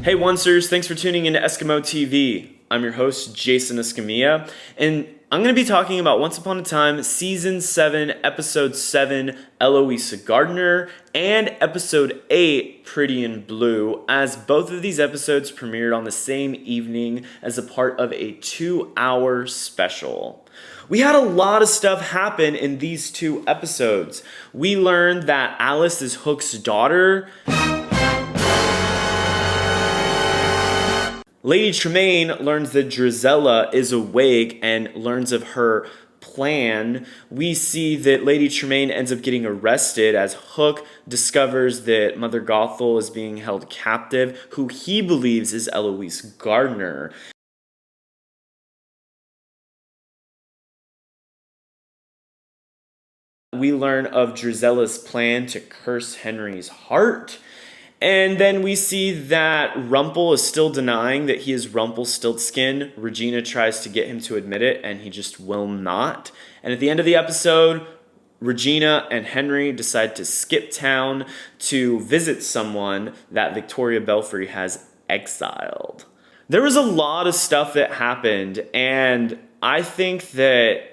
Hey Oncers, thanks for tuning into EskimoTV. I'm your host, Jason Escamilla, and I'm going to be talking about Once Upon a Time, Season 7, Episode 7, Eloise Gardener, and Episode 8, Pretty in Blue, as both of these episodes premiered on the same evening as a part of a 2-hour special. We had a lot of stuff happen in these two episodes. We learned that Alice is Hook's daughter. Lady Tremaine learns that Drizella is awake and learns of her plan. We see that Lady Tremaine ends up getting arrested as Hook discovers that Mother Gothel is being held captive, who he believes is Eloise Gardener. We learn of Drizella's plan to curse Henry's heart. And then we see that Rumple is still denying that he is Rumplestiltskin. Regina tries to get him to admit it, and he just will not. And at the end of the episode, Regina and Henry decide to skip town to visit someone that Victoria Belfrey has exiled. There was a lot of stuff that happened, and I think that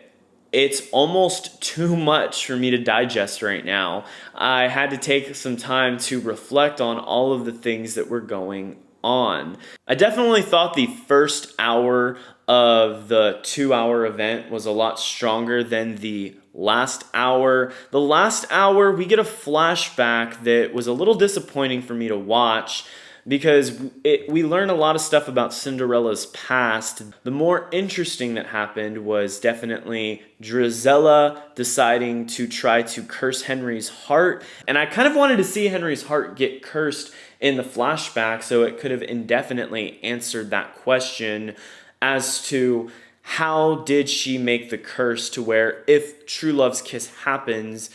it's almost too much for me to digest right now. I had to take some time to reflect on all of the things that were going on. I definitely thought the first hour of the 2-hour event was a lot stronger than the last hour. The last hour, we get a flashback that was a little disappointing for me to watch, because we learn a lot of stuff about Cinderella's past. The more interesting that happened was definitely Drizella deciding to try to curse Henry's heart. And I kind of wanted to see Henry's heart get cursed in the flashback, so it could have indefinitely answered that question as to how did she make the curse to where if true love's kiss happens,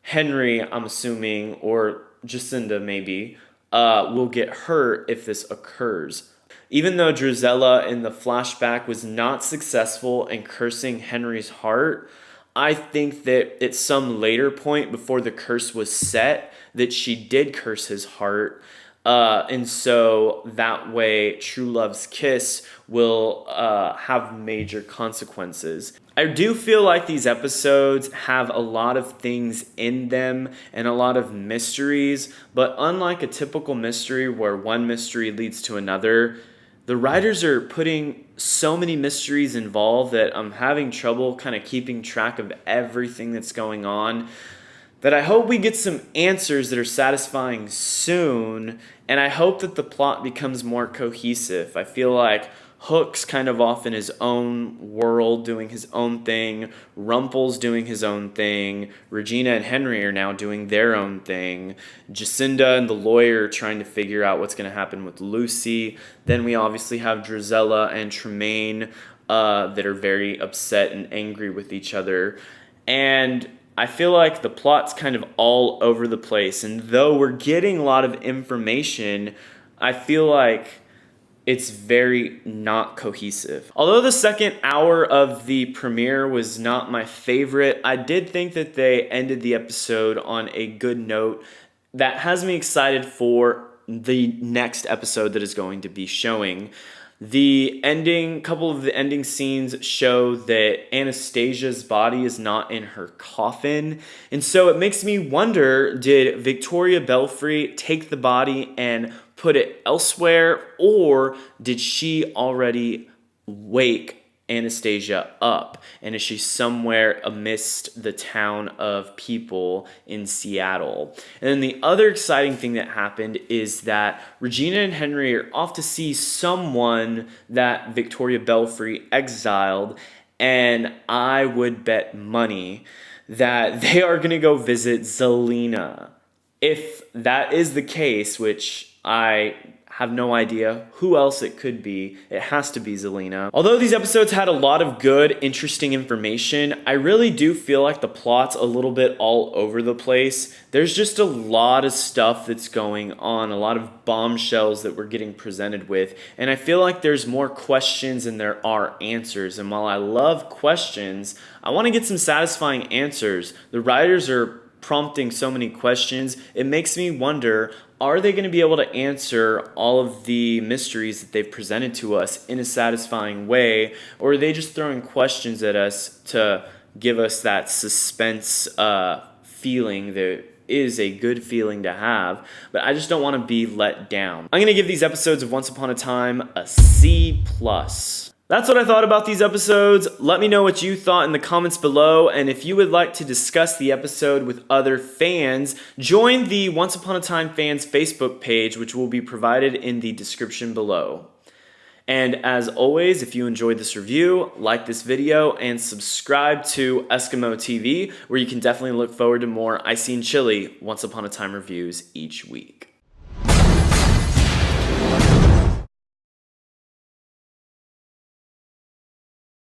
Henry, I'm assuming, or Jacinda maybe, will get hurt if this occurs. Even though Drizella in the flashback was not successful in cursing Henry's heart, I think that at some later point before the curse was set, that she did curse his heart. And so that way true love's kiss will have major consequences. I do feel like these episodes have a lot of things in them and a lot of mysteries, but unlike a typical mystery where one mystery leads to another, the writers are putting so many mysteries involved that I'm having trouble kind of keeping track of everything that's going on, that I hope we get some answers that are satisfying soon, and I hope that the plot becomes more cohesive. I feel like Hook's kind of off in his own world, doing his own thing. Rumple's doing his own thing. Regina and Henry are now doing their own thing. Jacinda and the lawyer are trying to figure out what's going to happen with Lucy. Then we obviously have Drizella and Tremaine that are very upset and angry with each other. And I feel like the plot's kind of all over the place. And though we're getting a lot of information, I feel like it's very not cohesive. Although the second hour of the premiere was not my favorite, I did think that they ended the episode on a good note that has me excited for the next episode that is going to be showing. Couple of the ending scenes show that Anastasia's body is not in her coffin. And so it makes me wonder, did Victoria Belfrey take the body and put it elsewhere, or did she already wake Anastasia up? And is she somewhere amidst the town of people in Seattle? And then the other exciting thing that happened is that Regina and Henry are off to see someone that Victoria Belfrey exiled, and I would bet money that they are going to go visit Zelina. If that is the case, which I have no idea who else it could be, it has to be Zelina. Although these episodes had a lot of good, interesting information, I really do feel like the plot's a little bit all over the place. There's just a lot of stuff that's going on, a lot of bombshells that we're getting presented with, and I feel like there's more questions than there are answers. And while I love questions, I want to get some satisfying answers. The writers are prompting so many questions, it makes me wonder, are they going to be able to answer all of the mysteries that they've presented to us in a satisfying way, or are they just throwing questions at us to give us that suspense feeling that is a good feeling to have, but I just don't want to be let down. I'm going to give these episodes of Once Upon a Time a C+. That's what I thought about these episodes. Let me know what you thought in the comments below, and if you would like to discuss the episode with other fans, join the Once Upon a Time fans Facebook page, which will be provided in the description below. And as always, if you enjoyed this review, like this video, and subscribe to EskimoTV, where you can definitely look forward to more icy and chilly Once Upon a Time reviews each week.